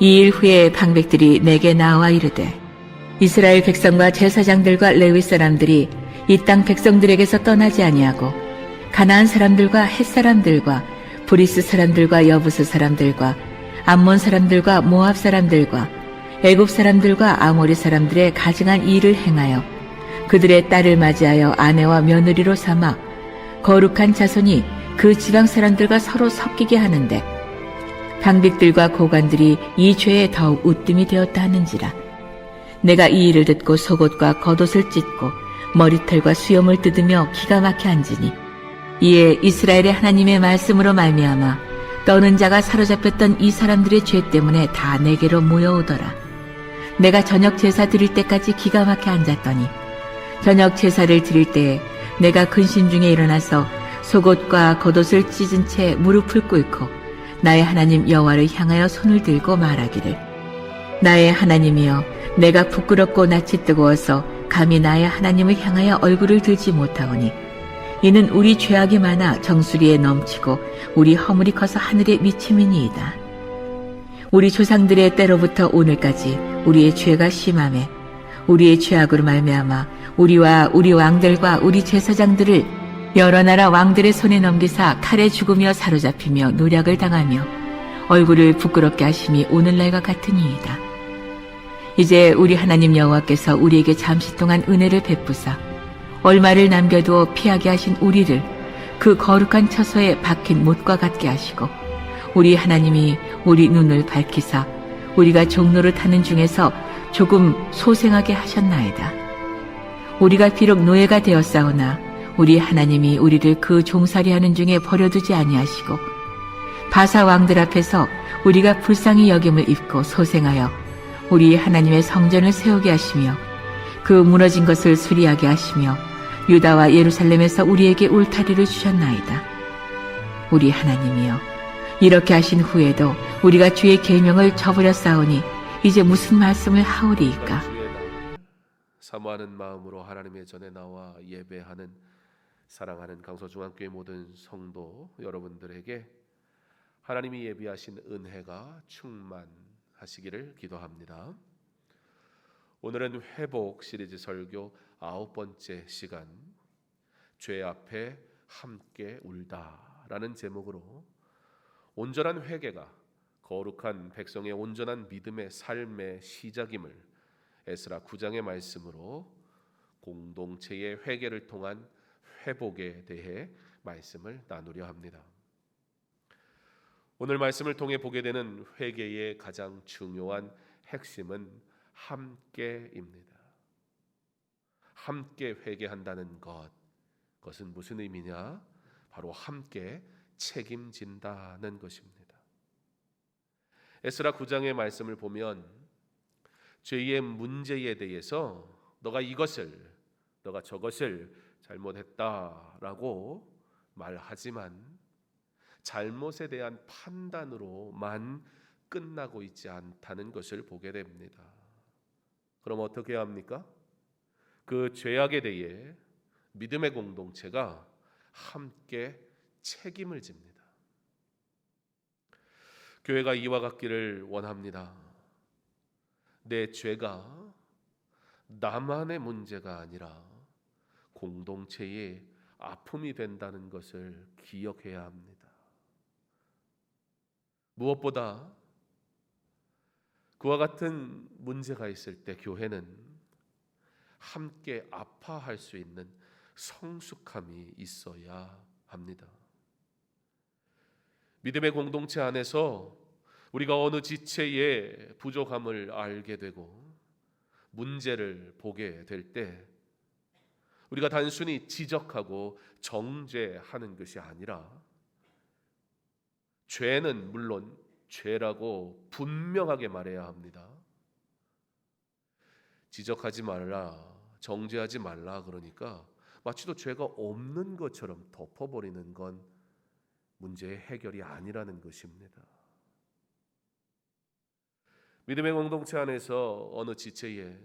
2일 후에 방백들이 내게 나와 이르되 이스라엘 백성과 제사장들과 레위 사람들이 이 땅 백성들에게서 떠나지 아니하고 가나안 사람들과 헷 사람들과 브리스 사람들과 여부스 사람들과 암몬 사람들과 모압 사람들과 애굽 사람들과 아모리 사람들의 가증한 일을 행하여 그들의 딸을 맞이하여 아내와 며느리로 삼아 거룩한 자손이 그 지방 사람들과 서로 섞이게 하는데 방백들과 고관들이 이 죄에 더욱 우뜸이 되었다 하는지라. 내가 이 일을 듣고 속옷과 겉옷을 찢고 머리털과 수염을 뜯으며 기가 막혀 앉으니 이에 이스라엘의 하나님의 말씀으로 말미암아 떠는 자가 사로잡혔던 이 사람들의 죄 때문에 다 내게로 모여오더라. 내가 저녁 제사 드릴 때까지 기가 막혀 앉았더니 저녁 제사를 드릴 때에 내가 근심 중에 일어나서 속옷과 겉옷을 찢은 채 무릎을 꿇고 나의 하나님 여호와를 향하여 손을 들고 말하기를 나의 하나님이여 내가 부끄럽고 낯이 뜨거워서 감히 나의 하나님을 향하여 얼굴을 들지 못하오니 이는 우리 죄악이 많아 정수리에 넘치고 우리 허물이 커서 하늘에 미침이니이다. 우리 조상들의 때로부터 오늘까지 우리의 죄가 심하매 우리의 죄악으로 말미암아 우리와 우리 왕들과 우리 제사장들을 여러 나라 왕들의 손에 넘기사 칼에 죽으며 사로잡히며 노략을 당하며 얼굴을 부끄럽게 하심이 오늘날과 같으니이다. 이제 우리 하나님 여호와께서 우리에게 잠시 동안 은혜를 베푸사 얼마를 남겨두어 피하게 하신 우리를 그 거룩한 처소에 박힌 못과 같게 하시고 우리 하나님이 우리 눈을 밝히사 우리가 종노릇 하는 중에서 조금 소생하게 하셨나이다. 우리가 비록 노예가 되었사오나 우리 하나님이 우리를 그 종살이하는 중에 버려두지 아니하시고 바사 왕들 앞에서 우리가 불쌍히 여김을 입고 소생하여 우리 하나님의 성전을 세우게 하시며 그 무너진 것을 수리하게 하시며 유다와 예루살렘에서 우리에게 울타리를 주셨나이다. 우리 하나님이여 이렇게 하신 후에도 우리가 주의 계명을 저버렸사오니 이제 무슨 말씀을 하오리이까. 사모하는 마음으로 하나님의 전에 나와 예배하는 사랑하는 강서중앙교회 모든 성도 여러분들에게 하나님이 예비하신 은혜가 충만하시기를 기도합니다. 오늘은 회복 시리즈 설교 9번째 시간 죄 앞에 함께 울다라는 제목으로 온전한 회개가 거룩한 백성의 온전한 믿음의 삶의 시작임을 에스라 9장의 말씀으로 공동체의 회개를 통한 회복에 대해 말씀을 나누려 합니다. 오늘 말씀을 통해 보게 되는 회개의 가장 중요한 핵심은 함께입니다. 함께 회개한다는 그것은 무슨 의미냐? 바로 함께 책임진다는 것입니다. 에스라 9장의 말씀을 보면 죄의 문제에 대해서 너가 이것을, 너가 저것을 잘못했다라고 말하지만 잘못에 대한 판단으로만 끝나고 있지 않다는 것을 보게 됩니다. 그럼 어떻게 해야 합니까? 그 죄악에 대해 믿음의 공동체가 함께 책임을 집니다. 교회가 이와 같기를 원합니다. 내 죄가 나만의 문제가 아니라 공동체의 아픔이 된다는 것을 기억해야 합니다. 무엇보다 그와 같은 문제가 있을 때 교회는 함께 아파할 수 있는 성숙함이 있어야 합니다. 믿음의 공동체 안에서 우리가 어느 지체의 부족함을 알게 되고 문제를 보게 될 때 우리가 단순히 지적하고 정죄하는 것이 아니라 죄는 물론 죄라고 분명하게 말해야 합니다. 지적하지 말라, 정죄하지 말라 그러니까 마치 또 죄가 없는 것처럼 덮어버리는 건 문제의 해결이 아니라는 것입니다. 믿음의 공동체 안에서 어느 지체의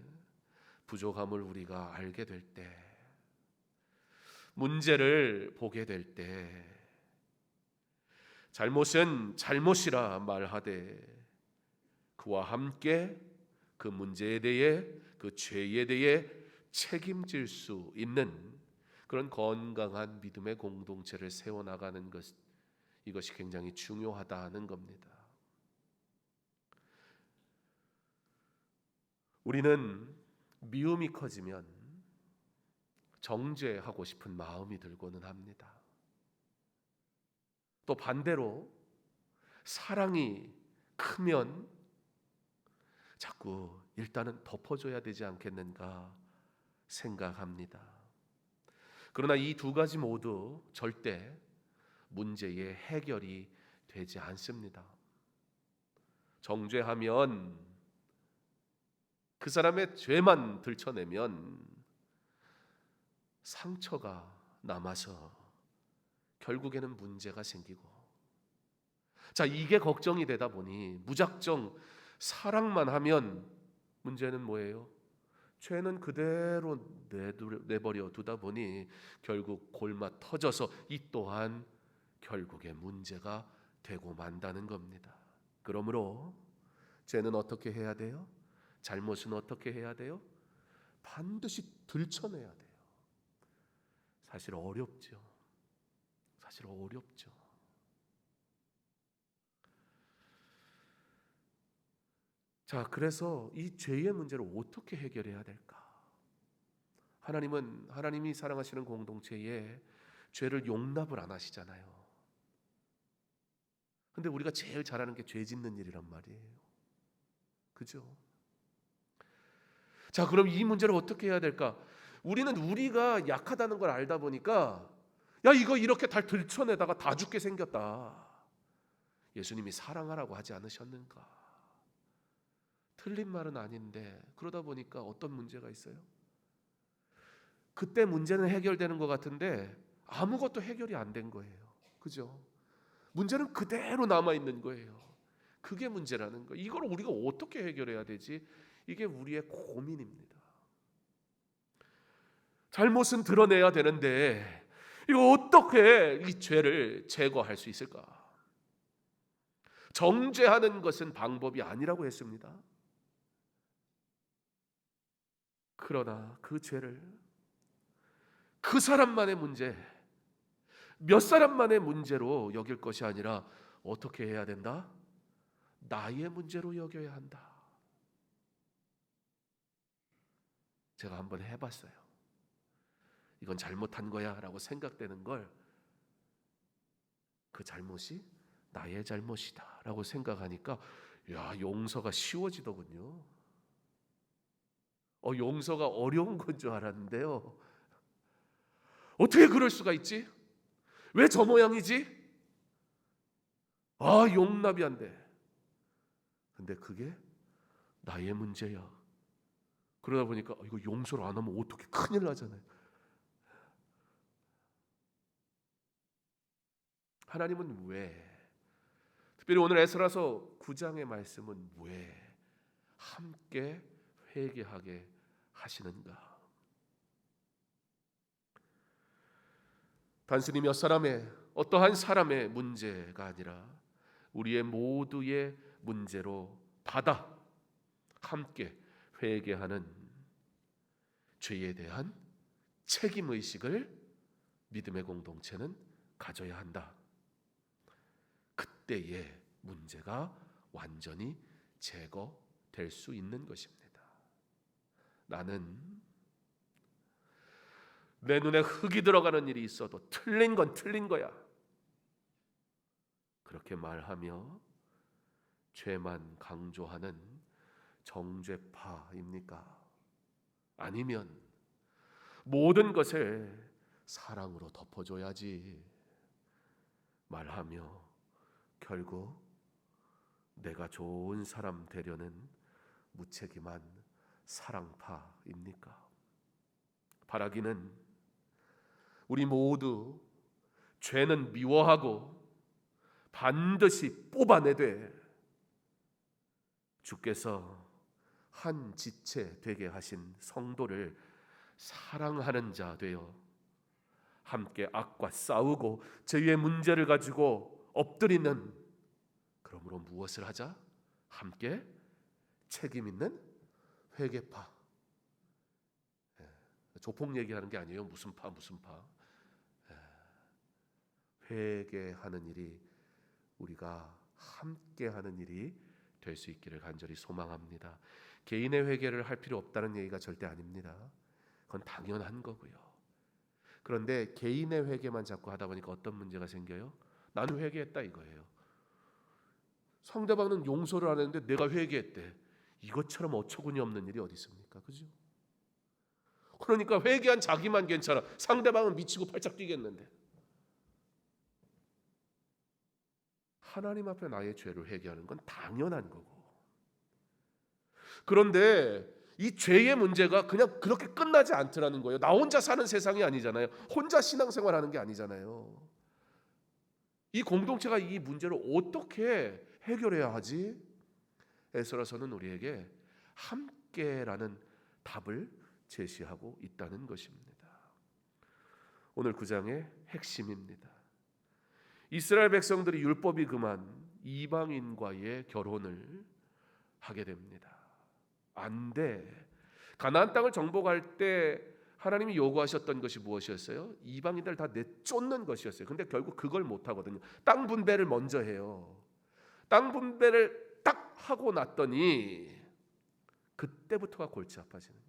부족함을 우리가 알게 될 때, 문제를 보게 될 때, 잘못은 잘못이라 말하되 그 그와 함께 그 문제에 대해, 그 죄에 대해 책임질 수 있는 그런 건강한 믿음의 공동체를 세워나가는 것, 이것이 굉장히 중요하다는 겁니다. 우리는 미움이 커지면 정죄하고 싶은 마음이 들고는 합니다. 또 반대로 사랑이 크면 자꾸 일단은 덮어줘야 되지 않겠는가 생각합니다. 그러나 이 두 가지 모두 절대 문제의 해결이 되지 않습니다. 정죄하면 그 사람의 죄만 들춰내면 상처가 남아서 결국에는 문제가 생기고, 자, 이게 걱정이 되다 보니 무작정 사랑만 하면 문제는 뭐예요? 죄는 그대로 내버려 두다 보니 결국 골마 터져서 이 또한 결국에 문제가 되고 만다는 겁니다. 그러므로 죄는 어떻게 해야 돼요? 잘못은 어떻게 해야 돼요? 반드시 들춰내야 돼요. 사실 어렵죠. 자, 그래서 이 죄의 문제를 어떻게 해결해야 될까? 하나님이 사랑하시는 공동체에 죄를 용납을 안 하시잖아요. 근데 우리가 제일 잘하는 게 죄 짓는 일이란 말이에요. 그죠? 자, 그럼 이 문제를 어떻게 해야 될까? 우리는 우리가 약하다는 걸 알다 보니까, 야, 이거 이렇게 다 들춰내다가 다 죽게 생겼다. 예수님이 사랑하라고 하지 않으셨는가? 틀린 말은 아닌데, 그러다 보니까 어떤 문제가 있어요? 그때 문제는 해결되는 것 같은데 아무것도 해결이 안 된 거예요. 그죠? 문제는 그대로 남아있는 거예요. 그게 문제라는 거예요. 이걸 우리가 어떻게 해결해야 되지? 이게 우리의 고민입니다. 잘못은 드러내야 되는데 이거 어떻게 이 죄를 제거할 수 있을까? 정죄하는 것은 방법이 아니라고 했습니다. 그러나 그 죄를 그 사람만의 문제, 몇 사람만의 문제로 여길 것이 아니라 어떻게 해야 된다? 나의 문제로 여겨야 한다. 제가 한번 해봤어요. 이건 잘못한 거야 라고 생각되는 걸, 그 잘못이 나의 잘못이다 라고 생각하니까 용서가 쉬워지더군요. 용서가 어려운 건 줄 알았는데요, 어떻게 그럴 수가 있지? 왜 저 모양이지? 용납이 안 돼. 근데 그게 나의 문제야. 그러다 보니까 이거 용서를 안 하면 어떻게 큰일 나잖아요. 하나님은 왜, 특별히 오늘 에스라서 9장의 말씀은 왜 함께 회개하게 하시는가? 단순히 몇 사람의, 어떠한 사람의 문제가 아니라 우리의 모두의 문제로 받아 함께 회개하는 죄에 대한 책임의식을 믿음의 공동체는 가져야 한다. 그때의 문제가 완전히 제거될 수 있는 것입니다. 나는 내 눈에 흙이 들어가는 일이 있어도 틀린 건 틀린 거야, 그렇게 말하며 죄만 강조하는 정죄파입니까? 아니면 모든 것을 사랑으로 덮어줘야지 말하며 결국 내가 좋은 사람 되려는 무책임한 사랑파입니까? 바라기는 우리 모두 죄는 미워하고 반드시 뽑아내되 주께서 한 지체 되게 하신 성도를 사랑하는 자 되어 함께 악과 싸우고 죄의 문제를 가지고 엎드리는, 그러므로 무엇을 하자? 함께 책임 있는 회개파. 조폭 얘기하는 게 아니에요. 무슨 파. 회개하는 일이 우리가 함께하는 일이 될 수 있기를 간절히 소망합니다. 개인의 회개를 할 필요 없다는 얘기가 절대 아닙니다. 그건 당연한 거고요. 그런데 개인의 회개만 자꾸 하다 보니까 어떤 문제가 생겨요? 나는 회개했다 이거예요. 상대방은 용서를 안 했는데 내가 회개했대. 이것처럼 어처구니 없는 일이 어디 있습니까? 그죠? 그러니까 회개한 자기만 괜찮아. 상대방은 미치고 팔짝 뛰겠는데. 하나님 앞에 나의 죄를 회개하는 건 당연한 거고. 그런데 이 죄의 문제가 그냥 그렇게 끝나지 않더라는 거예요. 나 혼자 사는 세상이 아니잖아요. 혼자 신앙생활하는 게 아니잖아요. 이 공동체가 이 문제를 어떻게 해결해야 하지? 에스라서는 우리에게 함께라는 답을 제시하고 있다는 것입니다. 오늘 9장의 핵심입니다. 이스라엘 백성들이 율법이 금한 이방인과의 결혼을 하게 됩니다. 안 돼. 가나안 땅을 정복할 때 하나님이 요구하셨던 것이 무엇이었어요? 이방인들 다 내쫓는 것이었어요. 근데 결국 그걸 못 하거든요. 땅 분배를 먼저 해요. 땅 분배를 딱 하고 났더니 그때부터가 골치 아파지는 거예요.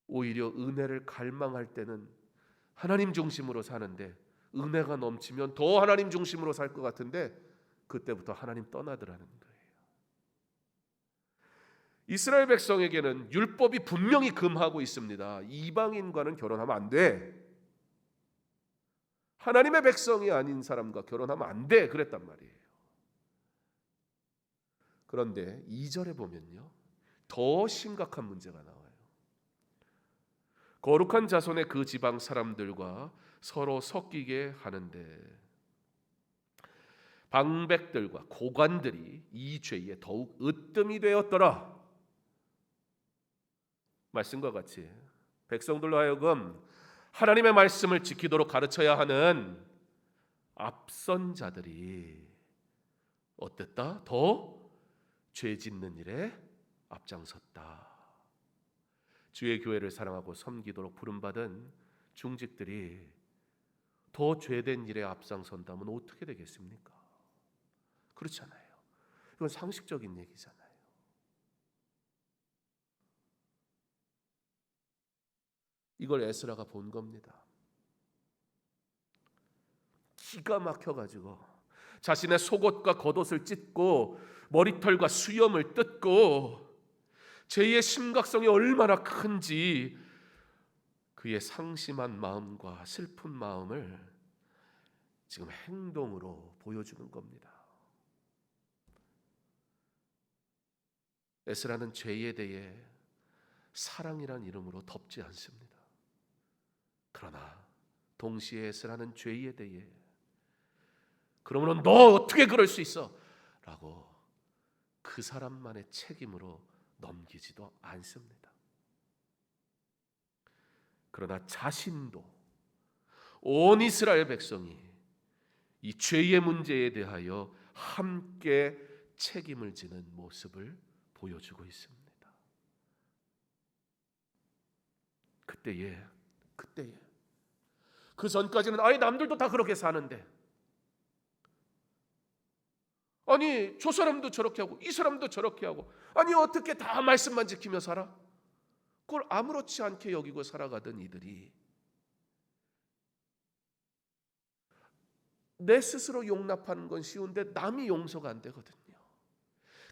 오히려 은혜를 갈망할 때는 하나님 중심으로 사는데 은혜가 넘치면 더 하나님 중심으로 살 것 같은데 그때부터 하나님 떠나더라는 거예요. 이스라엘 백성에게는 율법이 분명히 금하고 있습니다. 이방인과는 결혼하면 안 돼. 하나님의 백성이 아닌 사람과 결혼하면 안 돼. 그랬단 말이에요. 그런데 2절에 보면요. 더 심각한 문제가 나와요. 거룩한 자손의 그 지방 사람들과 서로 섞이게 하는데 방백들과 고관들이 이 죄에 더욱 으뜸이 되었더라. 말씀과 같이 백성들로 하여금 하나님의 말씀을 지키도록 가르쳐야 하는 앞선 자들이 어땠다? 더 죄 짓는 일에 앞장섰다. 주의 교회를 사랑하고 섬기도록 부름받은 중직들이 더 죄된 일에 앞장선다면 어떻게 되겠습니까? 그렇잖아요. 이건 상식적인 얘기잖아요. 이걸 에스라가 본 겁니다. 기가 막혀가지고 자신의 속옷과 겉옷을 찢고 머리털과 수염을 뜯고 죄의 심각성이 얼마나 큰지 그의 상심한 마음과 슬픈 마음을 지금 행동으로 보여주는 겁니다. 에스라는 죄에 대해 사랑이란 이름으로 덮지 않습니다. 그러나 동시에 에스라는 죄에 대해 그러므로 너 어떻게 그럴 수 있어? 라고 그 사람만의 책임으로 넘기지도 않습니다. 그러나 자신도 온 이스라엘 백성이 이 죄의 문제에 대하여 함께 책임을 지는 모습을 보여주고 있습니다. 그때에 그 전까지는 아니 남들도 다 그렇게 사는데 아니 저 사람도 저렇게 하고 이 사람도 저렇게 하고 아니 어떻게 다 말씀만 지키며 살아? 그걸 아무렇지 않게 여기고 살아가던 이들이 내 스스로 용납하는 건 쉬운데 남이 용서가 안 되거든요.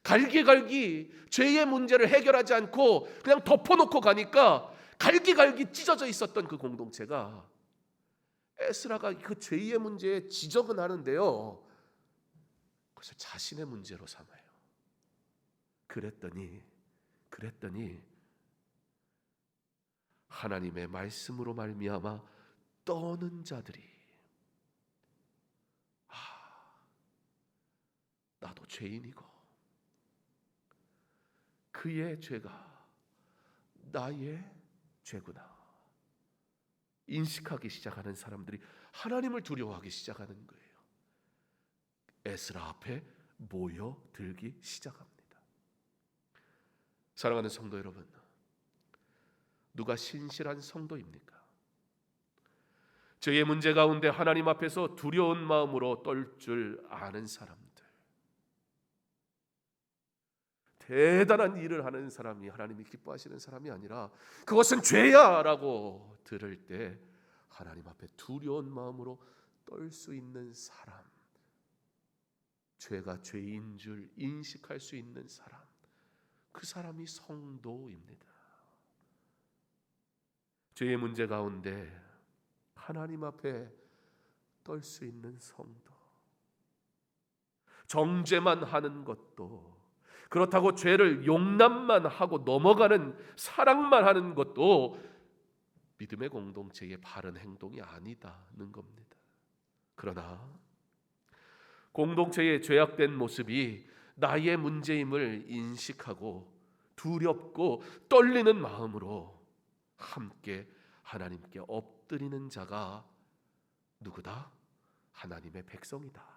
갈기갈기 죄의 문제를 해결하지 않고 그냥 덮어놓고 가니까 갈기갈기 찢어져 있었던 그 공동체가 에스라가 그 죄의 문제에 지적은 하는데요. 그래서 자신의 문제로 삼아요. 그랬더니 하나님의 말씀으로 말미암아 떠는 자들이 나도 죄인이고 그의 죄가 나의 죄구나 인식하기 시작하는 사람들이 하나님을 두려워하기 시작하는 거예요. 에스라 앞에 모여들기 시작합니다. 사랑하는 성도 여러분, 누가 신실한 성도입니까? 저의 문제 가운데 하나님 앞에서 두려운 마음으로 떨 줄 아는 사람들, 대단한 일을 하는 사람이 하나님이 기뻐하시는 사람이 아니라 그것은 죄야 라고 들을 때 하나님 앞에 두려운 마음으로 떨 수 있는 사람, 죄가 죄인 줄 인식할 수 있는 사람, 그 사람이 성도입니다. 죄의 문제 가운데 하나님 앞에 떨 수 있는 성도, 정죄만 하는 것도, 그렇다고 죄를 용납만 하고 넘어가는 사랑만 하는 것도 믿음의 공동체의 바른 행동이 아니다는 겁니다. 그러나 공동체의 죄악된 모습이 나의 문제임을 인식하고 두렵고 떨리는 마음으로 함께 하나님께 엎드리는 자가 누구다? 하나님의 백성이다.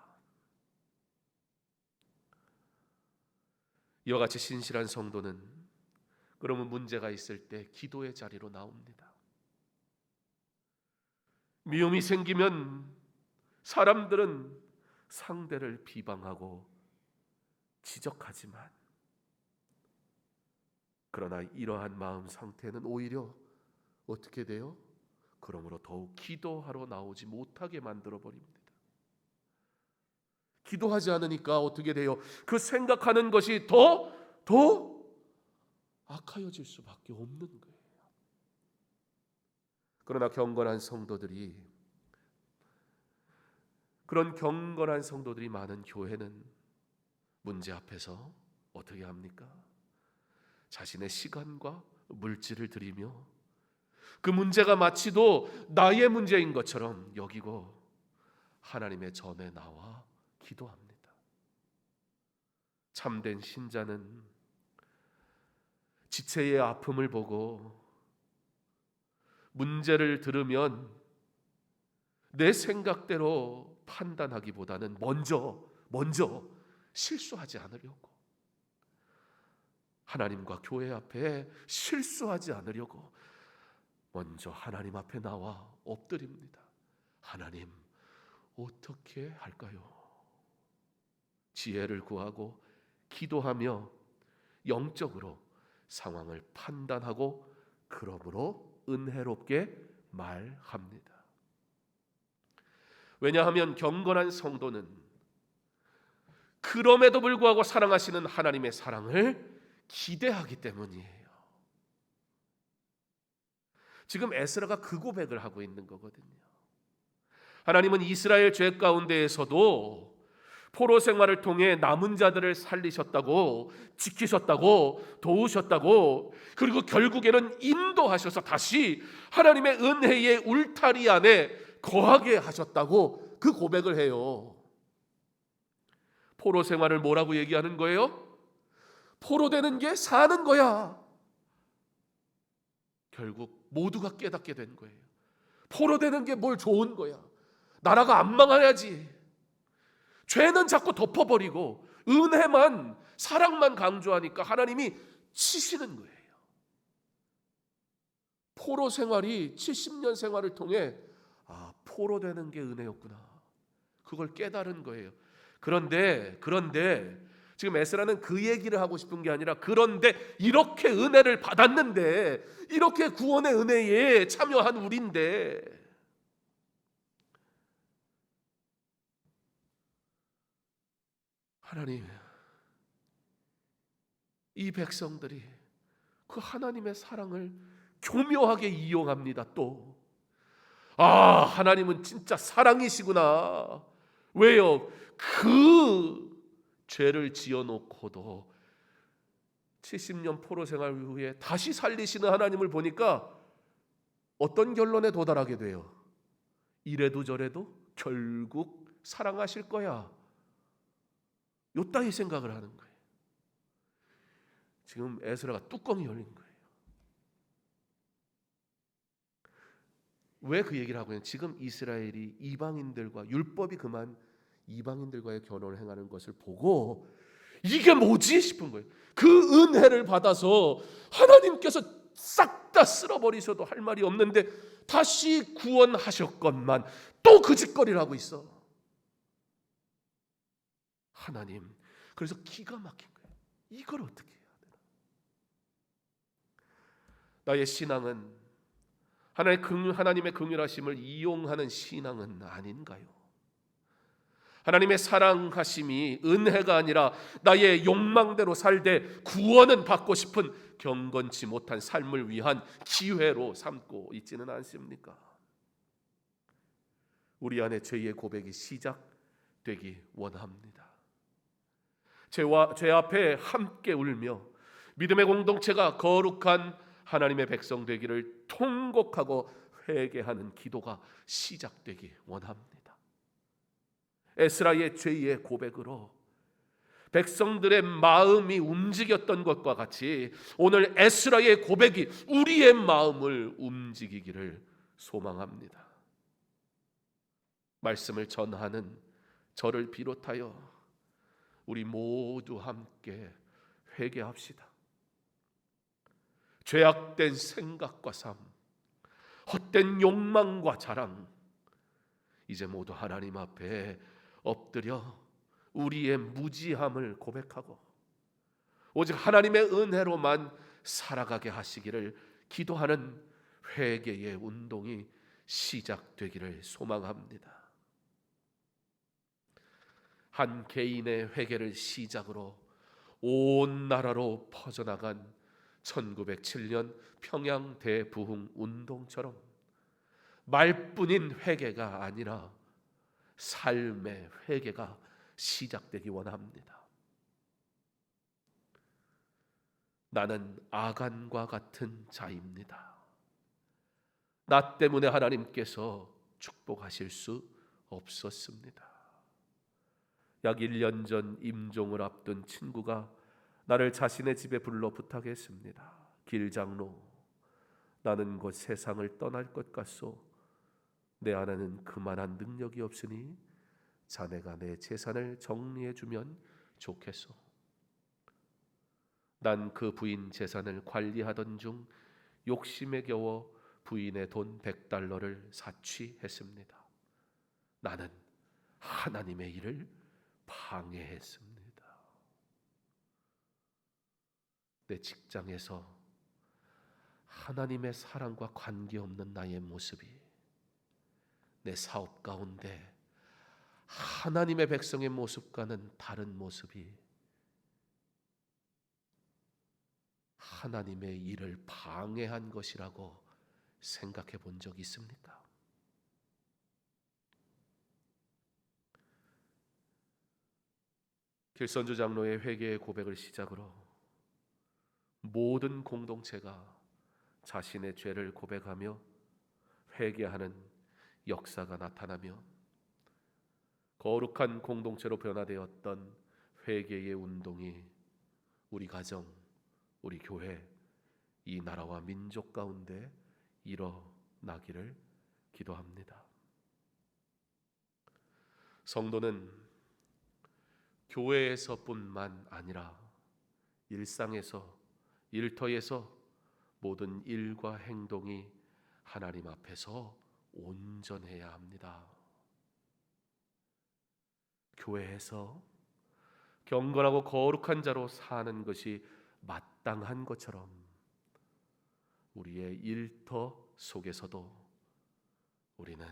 이와 같이 신실한 성도는 그러면 문제가 있을 때 기도의 자리로 나옵니다. 미움이 생기면 사람들은 상대를 비방하고 지적하지만, 그러나 이러한 마음 상태는 오히려 어떻게 돼요? 그러므로 더욱 기도하러 나오지 못하게 만들어 버립니다. 기도하지 않으니까 어떻게 돼요? 그 생각하는 것이 더 악하여질 수밖에 없는 거예요. 그러나 그런 경건한 성도들이 많은 교회는 문제 앞에서 어떻게 합니까? 자신의 시간과 물질을 들이며 그 문제가 마치도 나의 문제인 것처럼 여기고 하나님의 전에 나와 기도합니다. 참된 신자는 지체의 아픔을 보고 문제를 들으면 내 생각대로 판단하기보다는 먼저 실수하지 않으려고, 하나님과 교회 앞에 실수하지 않으려고 먼저 하나님 앞에 나와 엎드립니다. 하나님, 어떻게 할까요? 지혜를 구하고 기도하며 영적으로 상황을 판단하고 그러므로 은혜롭게 말합니다. 왜냐하면 경건한 성도는 그럼에도 불구하고 사랑하시는 하나님의 사랑을 기대하기 때문이에요. 지금 에스라가 그 고백을 하고 있는 거거든요. 하나님은 이스라엘 죄 가운데에서도 포로 생활을 통해 남은 자들을 살리셨다고, 지키셨다고, 도우셨다고, 그리고 결국에는 인도하셔서 다시 하나님의 은혜의 울타리 안에 거하게 하셨다고 그 고백을 해요. 포로 생활을 뭐라고 얘기하는 거예요? 포로 되는 게 사는 거야. 결국 모두가 깨닫게 된 거예요. 포로 되는 게 뭘 좋은 거야. 나라가 안 망해야지. 죄는 자꾸 덮어버리고 은혜만, 사랑만 강조하니까 하나님이 치시는 거예요. 포로 생활이 70년 생활을 통해 포로 되는 게 은혜였구나, 그걸 깨달은 거예요. 그런데 지금 에스라는 그 얘기를 하고 싶은 게 아니라, 그런데 이렇게 은혜를 받았는데, 이렇게 구원의 은혜에 참여한 우리인데, 하나님, 이 백성들이 그 하나님의 사랑을 교묘하게 이용합니다. 또 하나님은 진짜 사랑이시구나. 왜요? 그 죄를 지어놓고도 70년 포로 생활 후에 다시 살리시는 하나님을 보니까 어떤 결론에 도달하게 돼요? 이래도 저래도 결국 사랑하실 거야, 요따위 생각을 하는 거예요. 지금 에스라가 뚜껑이 열린 거예요. 왜 그 얘기를 하고 있냐면, 지금 이스라엘이 이방인들과 율법이 그만 이방인들과의 결혼을 행하는 것을 보고 이게 뭐지 싶은 거예요. 그 은혜를 받아서 하나님께서 싹 다 쓸어버리셔도 할 말이 없는데 다시 구원하셨건만 또 그 짓거리를 하고 있어. 하나님, 그래서 기가 막힌 거예요. 이걸 어떻게 해야 되나? 나의 신앙은 하나님의 긍휼하심을 이용하는 신앙은 아닌가요? 하나님의 사랑하심이 은혜가 아니라 나의 욕망대로 살되 구원은 받고 싶은 경건치 못한 삶을 위한 기회로 삼고 있지는 않습니까? 우리 안에 죄의 고백이 시작되기 원합니다. 죄 앞에 함께 울며 믿음의 공동체가 거룩한 하나님의 백성 되기를 통곡하고 회개하는 기도가 시작되기 원합니다. 에스라의 죄의 고백으로 백성들의 마음이 움직였던 것과 같이 오늘 에스라의 고백이 우리의 마음을 움직이기를 소망합니다. 말씀을 전하는 저를 비롯하여 우리 모두 함께 회개합시다. 죄악된 생각과 삶, 헛된 욕망과 자랑, 이제 모두 하나님 앞에 엎드려 우리의 무지함을 고백하고 오직 하나님의 은혜로만 살아가게 하시기를 기도하는 회개의 운동이 시작되기를 소망합니다. 한 개인의 회개를 시작으로 온 나라로 퍼져나간 1907년 평양 대부흥 운동처럼 말뿐인 회개가 아니라 삶의 회개가 시작되기 원합니다. 나는 아간과 같은 자입니다. 나 때문에 하나님께서 축복하실 수 없었습니다. 약 1년 전 임종을 앞둔 친구가 나를 자신의 집에 불러 부탁했습니다. 길장로, 나는 곧 세상을 떠날 것 같소. 내 안에는 그만한 능력이 없으니 자네가 내 재산을 정리해 주면 좋겠소. 난 그 부인 재산을 관리하던 중 욕심에 겨워 부인의 돈 $100를 사취했습니다. 나는 하나님의 일을 방해했습니다. 내 직장에서 하나님의 사랑과 관계없는 나의 모습이, 내 사업 가운데 하나님의 백성의 모습과는 다른 모습이 하나님의 일을 방해한 것이라고 생각해 본 적 있습니까? 길선주 장로의 회개의 고백을 시작으로 모든 공동체가 자신의 죄를 고백하며 회개하는 역사가 나타나며 거룩한 공동체로 변화되었던 회개의 운동이 우리 가정, 우리 교회, 이 나라와 민족 가운데 일어나기를 기도합니다. 성도는 교회에서뿐만 아니라 일상에서, 일터에서 모든 일과 행동이 하나님 앞에서 온전해야 합니다. 교회에서 경건하고 거룩한 자로 사는 것이 마땅한 것처럼 우리의 일터 속에서도 우리는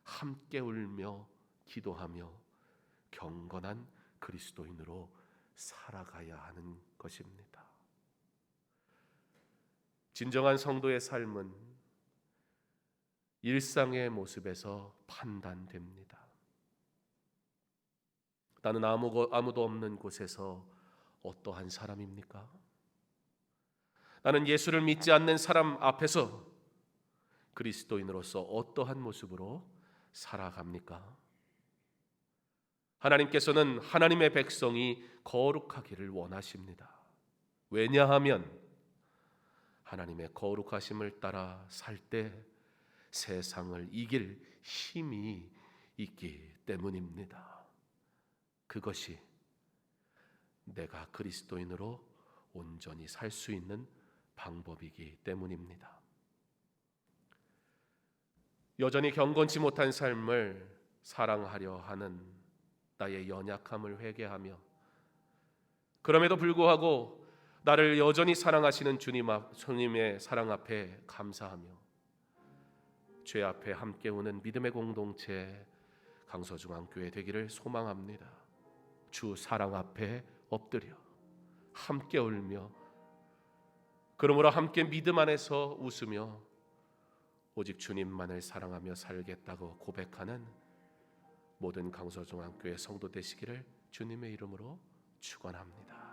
함께 울며 기도하며 경건한 그리스도인으로 살아가야 하는 것입니다. 진정한 성도의 삶은 일상의 모습에서 판단됩니다. 나는 아무도 없는 곳에서 어떠한 사람입니까? 나는 예수를 믿지 않는 사람 앞에서 그리스도인으로서 어떠한 모습으로 살아갑니까? 하나님께서는 하나님의 백성이 거룩하기를 원하십니다. 왜냐하면 하나님의 거룩하심을 따라 살 때 세상을 이길 힘이 있기 때문입니다. 그것이 내가 그리스도인으로 온전히 살 수 있는 방법이기 때문입니다. 여전히 경건치 못한 삶을 사랑하려 하는 나의 연약함을 회개하며, 그럼에도 불구하고 나를 여전히 사랑하시는 주님의 사랑 앞에 감사하며, 죄 앞에 함께 오는 믿음의 공동체 강서중앙교회 되기를 소망합니다. 주 사랑 앞에 엎드려 함께 울며, 그러므로 함께 믿음 안에서 웃으며 오직 주님만을 사랑하며 살겠다고 고백하는 모든 강서중앙교회 성도 되시기를 주님의 이름으로 축원합니다.